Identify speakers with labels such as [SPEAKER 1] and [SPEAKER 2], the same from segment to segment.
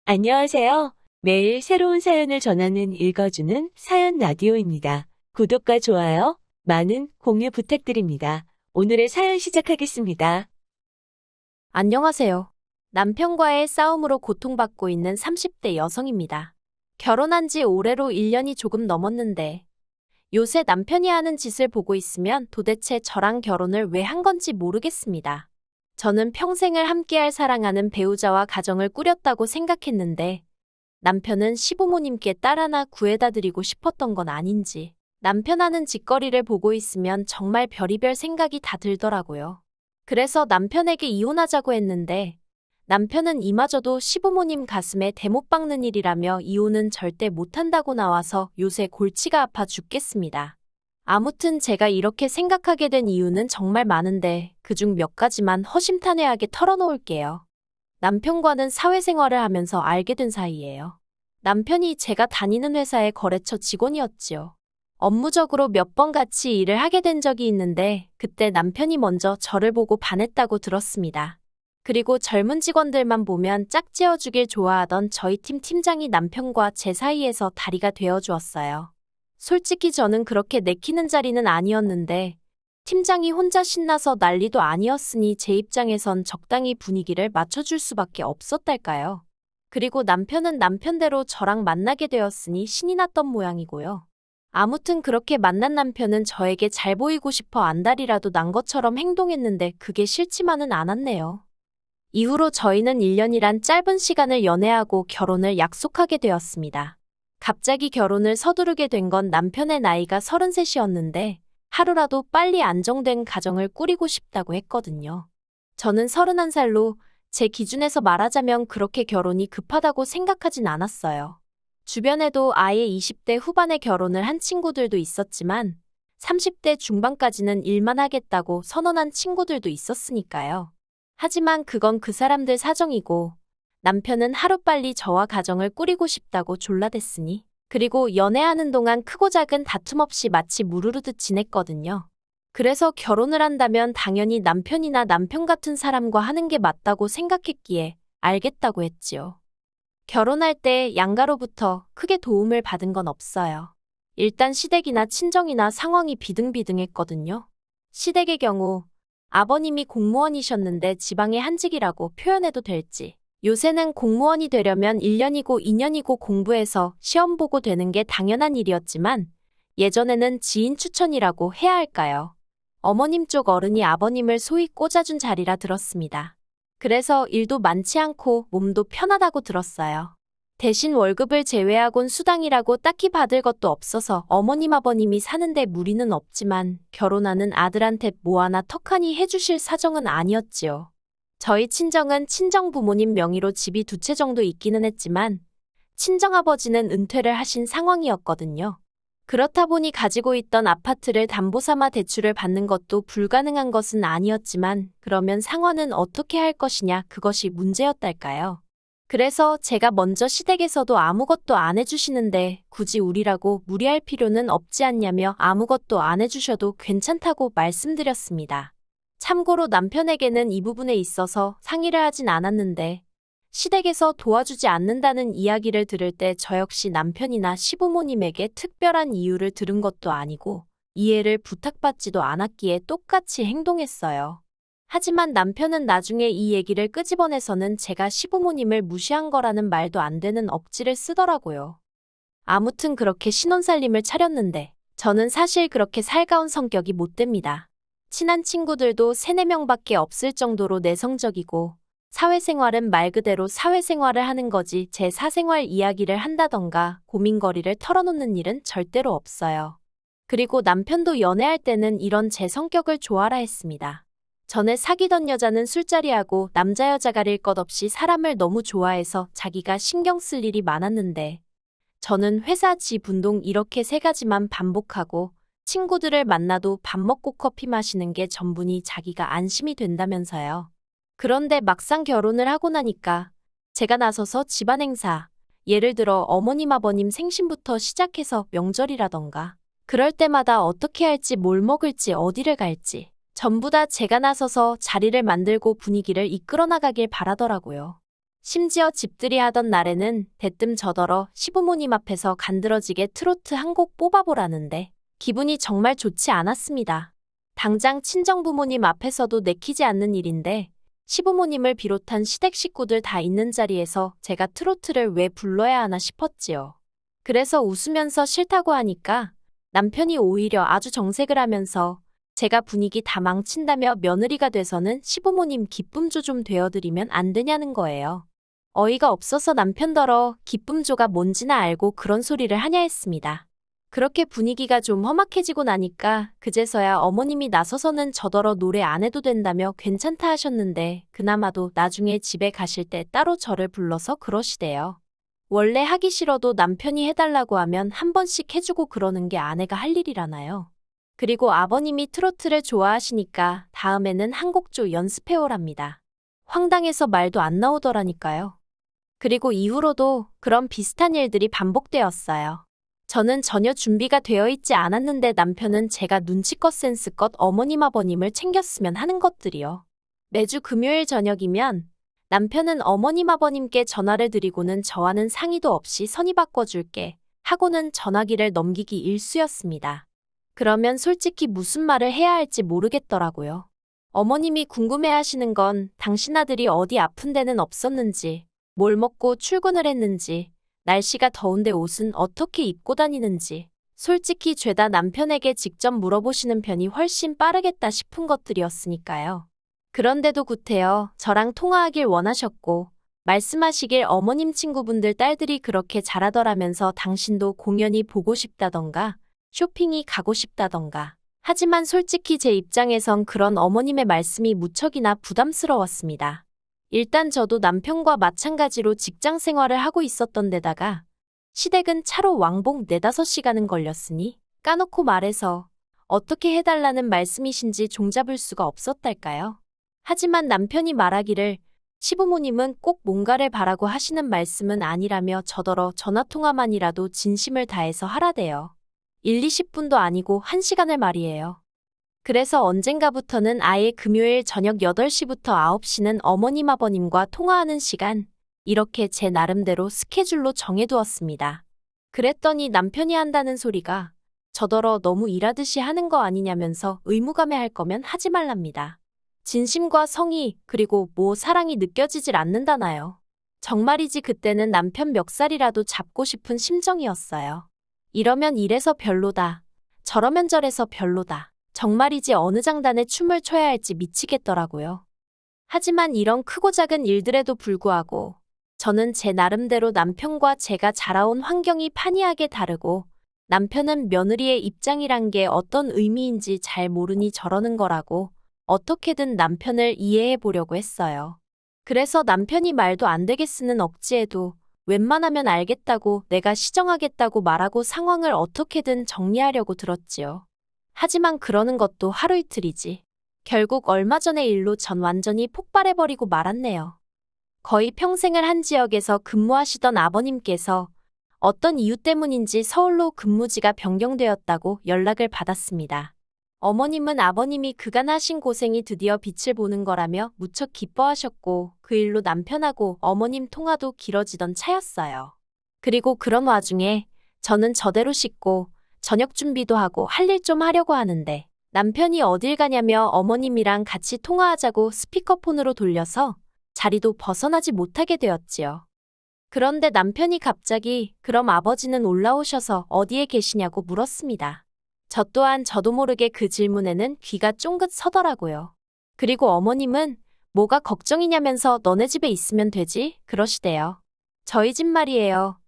[SPEAKER 1] 안녕하세요. 매일 새로운 사연을 전하는 읽어주는 사연 라디오입니다. 구독과 좋아요, 많은 공유 부탁드립니다. 오늘의 사연 시작하겠습니다.
[SPEAKER 2] 안녕하세요. 남편과의 싸움으로 고통받고 있는 30대 여성입니다. 결혼한 지 올해로 1년이 조금 넘었는데 요새 남편이 하는 짓을 보고 있으면 도대체 저랑 결혼을 왜 한 건지 모르겠습니다. 저는 평생을 함께할 사랑하는 배우자와 가정을 꾸렸다고 생각했는데 남편은 시부모님께 딸 하나 구해다 드리고 싶었던 건 아닌지 남편 하는 짓거리를 보고 있으면 정말 별의별 생각이 다 들더라고요. 그래서 남편에게 이혼하자고 했는데 남편은 이마저도 시부모님 가슴에 대못 박는 일이라며 이혼은 절대 못한다고 나와서 요새 골치가 아파 죽겠습니다. 아무튼 제가 이렇게 생각하게 된 이유는 정말 많은데 그중 몇 가지만 허심탄회하게 털어놓을게요. 남편과는 사회생활을 하면서 알게 된 사이예요. 남편이 제가 다니는 회사의 거래처 직원이었지요. 업무적으로 몇 번 같이 일을 하게 된 적이 있는데 그때 남편이 먼저 저를 보고 반했다고 들었습니다. 그리고 젊은 직원들만 보면 짝지어주길 좋아하던 저희 팀 팀장이 남편과 제 사이에서 다리가 되어주었어요. 솔직히 저는 그렇게 내키는 자리는 아니었는데 팀장이 혼자 신나서 난리도 아니었으니 제 입장에선 적당히 분위기를 맞춰줄 수밖에 없었달까요. 그리고 남편은 남편대로 저랑 만나게 되었으니 신이 났던 모양이고요. 아무튼 그렇게 만난 남편은 저에게 잘 보이고 싶어 안달이라도 난 것처럼 행동했는데 그게 싫지만은 않았네요. 이후로 저희는 1년이란 짧은 시간을 연애하고 결혼을 약속하게 되었습니다. 갑자기 결혼을 서두르게 된 건 남편의 나이가 33이었는데 하루라도 빨리 안정된 가정을 꾸리고 싶다고 했거든요. 저는 31살로 제 기준에서 말하자면 그렇게 결혼이 급하다고 생각하진 않았어요. 주변에도 아예 20대 후반에 결혼을 한 친구들도 있었지만 30대 중반까지는 일만 하겠다고 선언한 친구들도 있었으니까요. 하지만 그건 그 사람들 사정이고 남편은 하루빨리 저와 가정을 꾸리고 싶다고 졸라댔으니 그리고 연애하는 동안 크고 작은 다툼 없이 마치 무르르듯 지냈거든요. 그래서 결혼을 한다면 당연히 남편이나 남편 같은 사람과 하는 게 맞다고 생각했기에 알겠다고 했지요. 결혼할 때 양가로부터 크게 도움을 받은 건 없어요. 일단 시댁이나 친정이나 상황이 비등비등했거든요. 시댁의 경우 아버님이 공무원이셨는데 지방의 한직이라고 표현해도 될지 요새는 공무원이 되려면 1년이고 2년이고 공부해서 시험 보고 되는 게 당연한 일이었지만 예전에는 지인 추천이라고 해야 할까요? 어머님 쪽 어른이 아버님을 소위 꽂아준 자리라 들었습니다. 그래서 일도 많지 않고 몸도 편하다고 들었어요. 대신 월급을 제외하곤 수당이라고 딱히 받을 것도 없어서 어머님 아버님이 사는데 무리는 없지만 결혼하는 아들한테 뭐 하나 턱하니 해주실 사정은 아니었지요. 저희 친정은 친정 부모님 명의로 집이 2채 정도 있기는 했지만 친정아버지는 은퇴를 하신 상황이었거든요. 그렇다 보니 가지고 있던 아파트를 담보 삼아 대출을 받는 것도 불가능한 것은 아니었지만 그러면 상환은 어떻게 할 것이냐 그것이 문제였달까요. 그래서 제가 먼저 시댁에서도 아무것도 안 해주시는데 굳이 우리라고 무리할 필요는 없지 않냐며 아무것도 안 해주셔도 괜찮다고 말씀드렸습니다. 참고로 남편에게는 이 부분에 있어서 상의를 하진 않았는데 시댁에서 도와주지 않는다는 이야기를 들을 때 저 역시 남편이나 시부모님에게 특별한 이유를 들은 것도 아니고 이해를 부탁받지도 않았기에 똑같이 행동했어요. 하지만 남편은 나중에 이 얘기를 끄집어내서는 제가 시부모님을 무시한 거라는 말도 안 되는 억지를 쓰더라고요. 아무튼 그렇게 신혼살림을 차렸는데 저는 사실 그렇게 살가운 성격이 못 됩니다. 친한 친구들도 3, 4명밖에 없을 정도로 내성적이고 사회생활은 말 그대로 사회생활을 하는 거지 제 사생활 이야기를 한다던가 고민거리를 털어놓는 일은 절대로 없어요. 그리고 남편도 연애할 때는 이런 제 성격을 좋아라 했습니다. 전에 사귀던 여자는 술자리하고 남자 여자 가릴 것 없이 사람을 너무 좋아해서 자기가 신경 쓸 일이 많았는데 저는 회사 집 운동 이렇게 3가지만 반복하고 친구들을 만나도 밥 먹고 커피 마시는 게 전부니 자기가 안심이 된다면서요. 그런데 막상 결혼을 하고 나니까 제가 나서서 집안 행사, 예를 들어 어머님 아버님 생신부터 시작해서 명절이라던가 그럴 때마다 어떻게 할지 뭘 먹을지 어디를 갈지 전부 다 제가 나서서 자리를 만들고 분위기를 이끌어 나가길 바라더라고요. 심지어 집들이 하던 날에는 대뜸 저더러 시부모님 앞에서 간드러지게 트로트 한 곡 뽑아보라는데 기분이 정말 좋지 않았습니다. 당장 친정부모님 앞에서도 내키지 않는 일인데 시부모님을 비롯한 시댁 식구들 다 있는 자리에서 제가 트로트를 왜 불러야 하나 싶었지요. 그래서 웃으면서 싫다고 하니까 남편이 오히려 아주 정색을 하면서 제가 분위기 다 망친다며 며느리가 돼서는 시부모님 기쁨조 좀 되어드리면 안 되냐는 거예요. 어이가 없어서 남편더러 기쁨조가 뭔지나 알고 그런 소리를 하냐 했습니다. 그렇게 분위기가 좀 험악해지고 나니까 그제서야 어머님이 나서서는 저더러 노래 안 해도 된다며 괜찮다 하셨는데 그나마도 나중에 집에 가실 때 따로 저를 불러서 그러시대요. 원래 하기 싫어도 남편이 해달라고 하면 한 번씩 해주고 그러는 게 아내가 할 일이라나요. 그리고 아버님이 트로트를 좋아하시니까 다음에는 한 곡조 연습해오랍니다. 황당해서 말도 안 나오더라니까요. 그리고 이후로도 그런 비슷한 일들이 반복되었어요. 저는 전혀 준비가 되어 있지 않았는데 남편은 제가 눈치껏 센스껏 어머님 아버님을 챙겼으면 하는 것들이요. 매주 금요일 저녁이면 남편은 어머님 아버님께 전화를 드리고는 저와는 상의도 없이 선의 바꿔줄게 하고는 전화기를 넘기기 일쑤였습니다. 그러면 솔직히 무슨 말을 해야 할지 모르겠더라고요. 어머님이 궁금해하시는 건 당신 아들이 어디 아픈 데는 없었는지, 뭘 먹고 출근을 했는지, 날씨가 더운데 옷은 어떻게 입고 다니는지, 솔직히 죄다 남편에게 직접 물어보시는 편이 훨씬 빠르겠다 싶은 것들이었으니까요. 그런데도 구태여 저랑 통화하길 원하셨고, 말씀하시길 어머님 친구분들 딸들이 그렇게 잘하더라면서 당신도 공연이 보고 싶다던가, 쇼핑이 가고 싶다던가. 하지만 솔직히 제 입장에선 그런 어머님의 말씀이 무척이나 부담스러웠습니다. 일단 저도 남편과 마찬가지로 직장 생활을 하고 있었던 데다가 시댁은 차로 왕복 4~5시간은 걸렸으니 까놓고 말해서 어떻게 해달라는 말씀이신지 종잡을 수가 없었달까요? 하지만 남편이 말하기를 시부모님은 꼭 뭔가를 바라고 하시는 말씀은 아니라며 저더러 전화통화만이라도 진심을 다해서 하라대요. 1~20분도 아니고 1시간을 말이에요. 그래서 언젠가부터는 아예 금요일 저녁 8시부터 9시는 어머님 아버님과 통화하는 시간, 이렇게 제 나름대로 스케줄로 정해두었습니다. 그랬더니 남편이 한다는 소리가 저더러 너무 일하듯이 하는 거 아니냐면서 의무감에 할 거면 하지 말랍니다. 진심과 성의 그리고 사랑이 느껴지질 않는다나요. 정말이지 그때는 남편 멱살이라도 잡고 싶은 심정이었어요. 이러면 이래서 별로다. 저러면 저래서 별로다. 정말이지 어느 장단에 춤을 춰야 할지 미치겠더라고요. 하지만 이런 크고 작은 일들에도 불구하고 저는 제 나름대로 남편과 제가 자라온 환경이 판이하게 다르고 남편은 며느리의 입장이란 게 어떤 의미인지 잘 모르니 저러는 거라고 어떻게든 남편을 이해해 보려고 했어요. 그래서 남편이 말도 안 되게 쓰는 억지에도 웬만하면 알겠다고 내가 시정하겠다고 말하고 상황을 어떻게든 정리하려고 들었지요. 하지만 그러는 것도 하루 이틀이지. 결국 얼마 전의 일로 전 완전히 폭발해버리고 말았네요. 거의 평생을 한 지역에서 근무하시던 아버님께서 어떤 이유 때문인지 서울로 근무지가 변경되었다고 연락을 받았습니다. 어머님은 아버님이 그간 하신 고생이 드디어 빛을 보는 거라며 무척 기뻐하셨고 그 일로 남편하고 어머님 통화도 길어지던 차였어요. 그리고 그런 와중에 저는 저대로 씻고 저녁 준비도 하고 할 일 좀 하려고 하는데 남편이 어딜 가냐며 어머님이랑 같이 통화하자고 스피커폰으로 돌려서 자리도 벗어나지 못하게 되었지요. 그런데 남편이 갑자기 그럼 아버지는 올라오셔서 어디에 계시냐고 물었습니다. 저 또한 저도 모르게 그 질문에는 귀가 쫑긋 서더라고요. 그리고 어머님은 뭐가 걱정이냐면서 너네 집에 있으면 되지? 그러시대요. 저희 집 말이에요.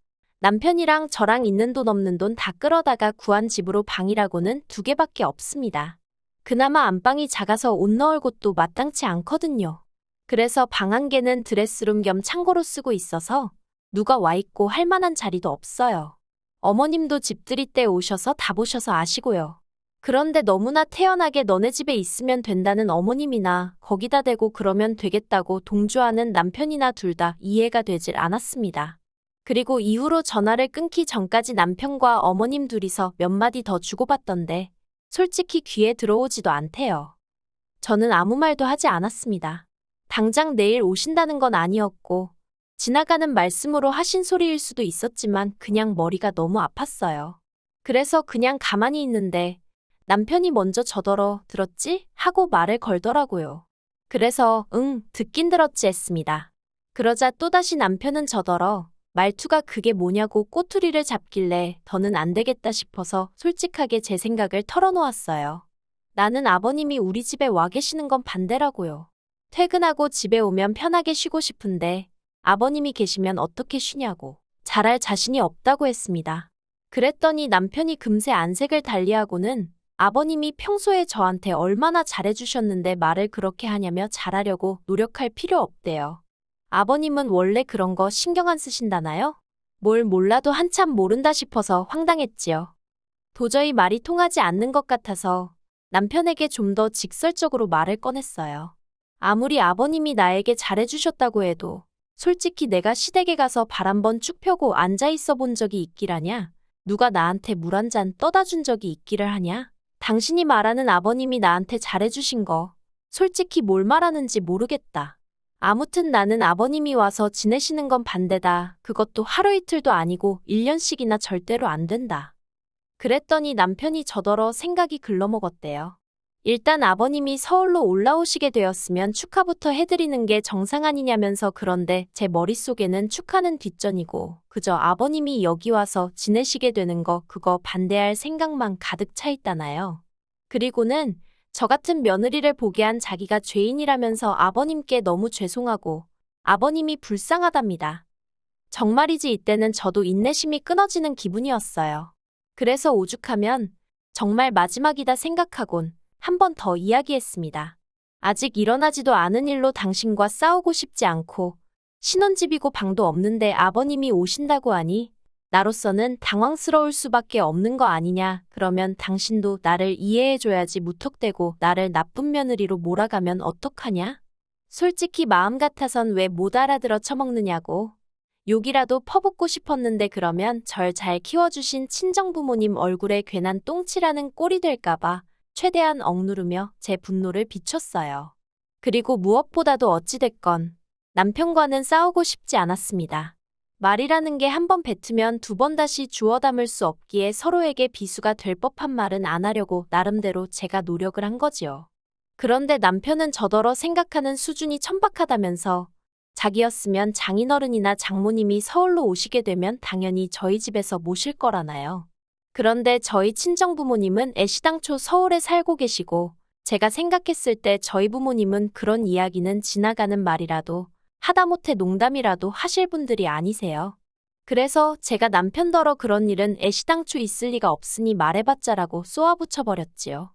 [SPEAKER 2] 남편이랑 저랑 있는 돈 없는 돈 다 끌어다가 구한 집으로 방이라고는 2개밖에 없습니다. 그나마 안방이 작아서 옷 넣을 곳도 마땅치 않거든요. 그래서 방 1개는 드레스룸 겸 창고로 쓰고 있어서 누가 와 있고 할 만한 자리도 없어요. 어머님도 집들이 때 오셔서 다 보셔서 아시고요. 그런데 너무나 태연하게 너네 집에 있으면 된다는 어머님이나 거기다 대고 그러면 되겠다고 동조하는 남편이나 둘 다 이해가 되질 않았습니다. 그리고 이후로 전화를 끊기 전까지 남편과 어머님 둘이서 몇 마디 더 주고받던데 솔직히 귀에 들어오지도 않대요. 저는 아무 말도 하지 않았습니다. 당장 내일 오신다는 건 아니었고 지나가는 말씀으로 하신 소리일 수도 있었지만 그냥 머리가 너무 아팠어요. 그래서 그냥 가만히 있는데 남편이 먼저 저더러 들었지? 하고 말을 걸더라고요. 그래서 응, 듣긴 들었지 했습니다. 그러자 또다시 남편은 저더러 말투가 그게 뭐냐고 꼬투리를 잡길래 더는 안 되겠다 싶어서 솔직하게 제 생각을 털어놓았어요. 나는 아버님이 우리 집에 와 계시는 건 반대라고요. 퇴근하고 집에 오면 편하게 쉬고 싶은데 아버님이 계시면 어떻게 쉬냐고 잘할 자신이 없다고 했습니다. 그랬더니 남편이 금세 안색을 달리하고는 아버님이 평소에 저한테 얼마나 잘해주셨는데 말을 그렇게 하냐며 잘하려고 노력할 필요 없대요. 아버님은 원래 그런 거 신경 안 쓰신다나요? 뭘 몰라도 한참 모른다 싶어서 황당했지요. 도저히 말이 통하지 않는 것 같아서 남편에게 좀 더 직설적으로 말을 꺼냈어요. 아무리 아버님이 나에게 잘해주셨다고 해도 솔직히 내가 시댁에 가서 발 한번 쭉 펴고 앉아 있어 본 적이 있기라냐? 누가 나한테 물 한 잔 떠다 준 적이 있기를 하냐? 당신이 말하는 아버님이 나한테 잘해주신 거 솔직히 뭘 말하는지 모르겠다. 아무튼 나는 아버님이 와서 지내시는 건 반대다. 그것도 하루 이틀도 아니고 1년씩이나 절대로 안 된다. 그랬더니 남편이 저더러 생각이 글러먹었대요. 일단 아버님이 서울로 올라오시게 되었으면 축하부터 해드리는 게 정상 아니냐면서 그런데 제 머릿속에는 축하는 뒷전이고 그저 아버님이 여기 와서 지내시게 되는 거 그거 반대할 생각만 가득 차 있다나요. 그리고는 저 같은 며느리를 보게 한 자기가 죄인이라면서 아버님께 너무 죄송하고 아버님이 불쌍하답니다. 정말이지 이때는 저도 인내심이 끊어지는 기분이었어요. 그래서 오죽하면 정말 마지막이다 생각하곤 한 번 더 이야기했습니다. 아직 일어나지도 않은 일로 당신과 싸우고 싶지 않고 신혼집이고 방도 없는데 아버님이 오신다고 하니 나로서는 당황스러울 수밖에 없는 거 아니냐. 그러면 당신도 나를 이해해줘야지 무턱대고 나를 나쁜 며느리로 몰아가면 어떡하냐? 솔직히 마음 같아선 왜 못 알아들어 처먹느냐고. 욕이라도 퍼붓고 싶었는데 그러면 절 잘 키워주신 친정부모님 얼굴에 괜한 똥칠하는 꼴이 될까봐 최대한 억누르며 제 분노를 비췄어요. 그리고 무엇보다도 어찌됐건 남편과는 싸우고 싶지 않았습니다. 말이라는 게 한 번 뱉으면 두 번 다시 주워 담을 수 없기에 서로에게 비수가 될 법한 말은 안 하려고 나름대로 제가 노력을 한 거지요. 그런데 남편은 저더러 생각하는 수준이 천박하다면서 자기였으면 장인어른이나 장모님이 서울로 오시게 되면 당연히 저희 집에서 모실 거라나요. 그런데 저희 친정부모님은 애시당초 서울에 살고 계시고 제가 생각했을 때 저희 부모님은 그런 이야기는 지나가는 말이라도 하다못해 농담이라도 하실 분들이 아니세요. 그래서 제가 남편더러 그런 일은 애시당초 있을 리가 없으니 말해봤자라고 쏘아붙여버렸지요.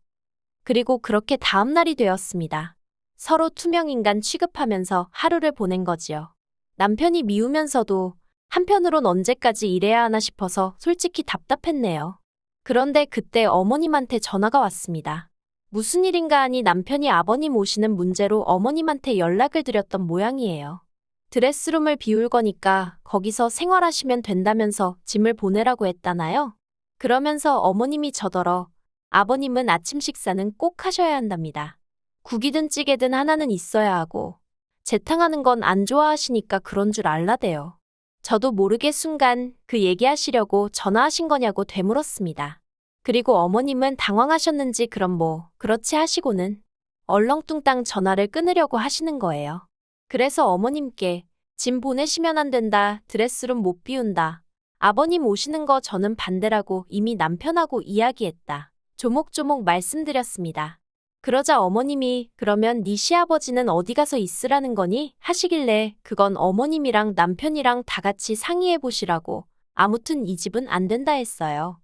[SPEAKER 2] 그리고 그렇게 다음날이 되었습니다. 서로 투명인간 취급하면서 하루를 보낸 거지요. 남편이 미우면서도 한편으론 언제까지 이래야 하나 싶어서 솔직히 답답했네요. 그런데 그때 어머님한테 전화가 왔습니다. 무슨 일인가 하니 남편이 아버님 오시는 문제로 어머님한테 연락을 드렸던 모양이에요. 드레스룸을 비울 거니까 거기서 생활하시면 된다면서 짐을 보내라고 했다나요? 그러면서 어머님이 저더러 아버님은 아침 식사는 꼭 하셔야 한답니다. 국이든 찌개든 하나는 있어야 하고 재탕하는 건 안 좋아하시니까 그런 줄 알라대요. 저도 모르게 순간 그 얘기하시려고 전화하신 거냐고 되물었습니다. 그리고 어머님은 당황하셨는지 그럼 뭐 그렇지 하시고는 얼렁뚱땅 전화를 끊으려고 하시는 거예요. 그래서 어머님께 짐 보내시면 안 된다. 드레스룸 못 비운다. 아버님 오시는 거 저는 반대라고 이미 남편하고 이야기했다. 조목조목 말씀드렸습니다. 그러자 어머님이 그러면 네 시아버지는 어디 가서 있으라는 거니? 하시길래 그건 어머님이랑 남편이랑 다 같이 상의해 보시라고 아무튼 이 집은 안 된다 했어요.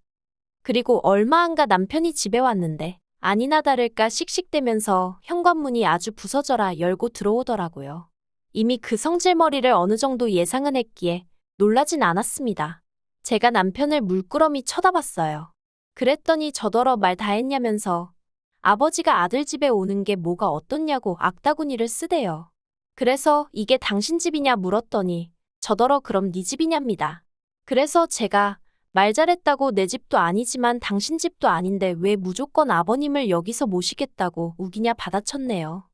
[SPEAKER 2] 그리고 얼마 안가 남편이 집에 왔는데 아니나 다를까 씩씩대면서 현관문이 아주 부서져라 열고 들어오더라고요. 이미 그 성질머리를 어느 정도 예상은 했기에 놀라진 않았습니다. 제가 남편을 물끄러미 쳐다봤어요. 그랬더니 저더러 말 다 했냐면서 아버지가 아들 집에 오는 게 뭐가 어떻냐고 악다구니를 쓰대요. 그래서 이게 당신 집이냐 물었더니 저더러 그럼 네 집이냐입니다. 그래서 제가 말 잘했다고 내 집도 아니지만 당신 집도 아닌데 왜 무조건 아버님을 여기서 모시겠다고 우기냐 받아쳤네요.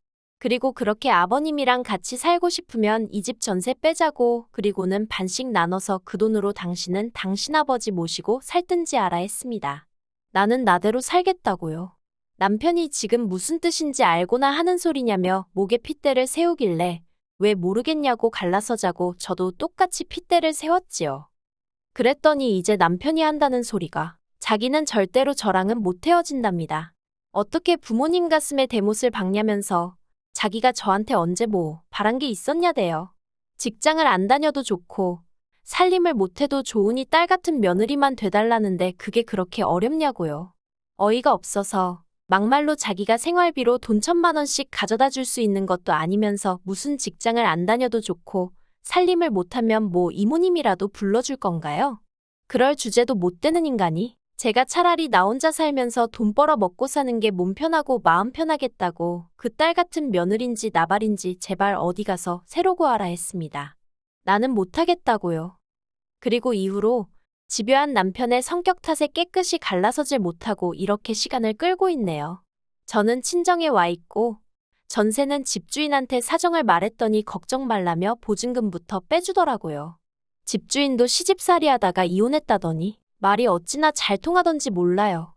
[SPEAKER 2] 그리고 그렇게 아버님이랑 같이 살고 싶으면 이 집 전세 빼자고, 그리고는 반씩 나눠서 그 돈으로 당신은 당신 아버지 모시고 살든지 알아 했습니다. 나는 나대로 살겠다고요. 남편이 지금 무슨 뜻인지 알고나 하는 소리냐며 목에 핏대를 세우길래 왜 모르겠냐고 갈라서자고 저도 똑같이 핏대를 세웠지요. 그랬더니 이제 남편이 한다는 소리가 자기는 절대로 저랑은 못 헤어진답니다. 어떻게 부모님 가슴에 대못을 박냐면서 자기가 저한테 언제 뭐 바란 게 있었냐대요. 직장을 안 다녀도 좋고 살림을 못해도 좋으니 딸 같은 며느리만 돼달라는데 그게 그렇게 어렵냐고요. 어이가 없어서 막말로 자기가 생활비로 돈 1,000만 원씩 가져다 줄 수 있는 것도 아니면서 무슨 직장을 안 다녀도 좋고 살림을 못하면 뭐 이모님이라도 불러줄 건가요? 그럴 주제도 못 되는 인간이 제가 차라리 나 혼자 살면서 돈 벌어 먹고 사는 게 몸 편하고 마음 편하겠다고 그 딸 같은 며느린지 나발인지 제발 어디 가서 새로 구하라 했습니다. 나는 못하겠다고요. 그리고 이후로 집요한 남편의 성격 탓에 깨끗이 갈라서질 못하고 이렇게 시간을 끌고 있네요. 저는 친정에 와 있고 전세는 집주인한테 사정을 말했더니 걱정 말라며 보증금부터 빼주더라고요. 집주인도 시집살이 하다가 이혼했다더니 말이 어찌나 잘 통하던지 몰라요.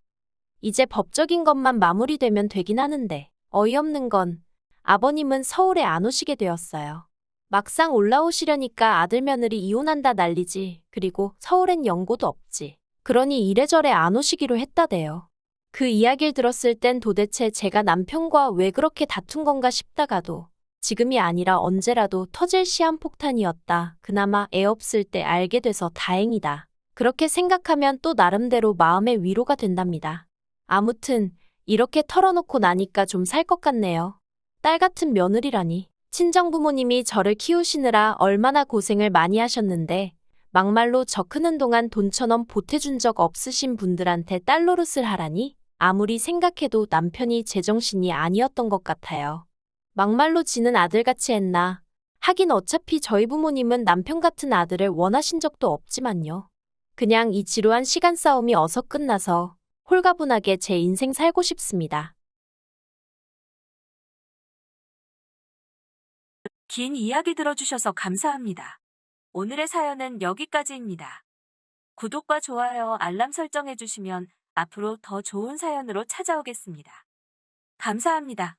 [SPEAKER 2] 이제 법적인 것만 마무리되면 되긴 하는데 어이없는 건 아버님은 서울에 안 오시게 되었어요. 막상 올라오시려니까 아들 며느리 이혼한다 난리지. 그리고 서울엔 연고도 없지. 그러니 이래저래 안 오시기로 했다대요. 그 이야기를 들었을 땐 도대체 제가 남편과 왜 그렇게 다툰 건가 싶다가도 지금이 아니라 언제라도 터질 시한폭탄이었다. 그나마 애 없을 때 알게 돼서 다행이다. 그렇게 생각하면 또 나름대로 마음의 위로가 된답니다. 아무튼 이렇게 털어놓고 나니까 좀 살 것 같네요. 딸 같은 며느리라니. 친정부모님이 저를 키우시느라 얼마나 고생을 많이 하셨는데 막말로 저 크는 동안 돈 1,000원 보태준 적 없으신 분들한테 딸 노릇을 하라니 아무리 생각해도 남편이 제정신이 아니었던 것 같아요. 막말로 지는 아들같이 했나. 하긴 어차피 저희 부모님은 남편 같은 아들을 원하신 적도 없지만요. 그냥 이 지루한 시간 싸움이 어서 끝나서 홀가분하게 제 인생 살고 싶습니다.
[SPEAKER 1] 긴 이야기 들어주셔서 감사합니다. 오늘의 사연은 여기까지입니다. 구독과 좋아요, 알람 설정해주시면 앞으로 더 좋은 사연으로 찾아오겠습니다. 감사합니다.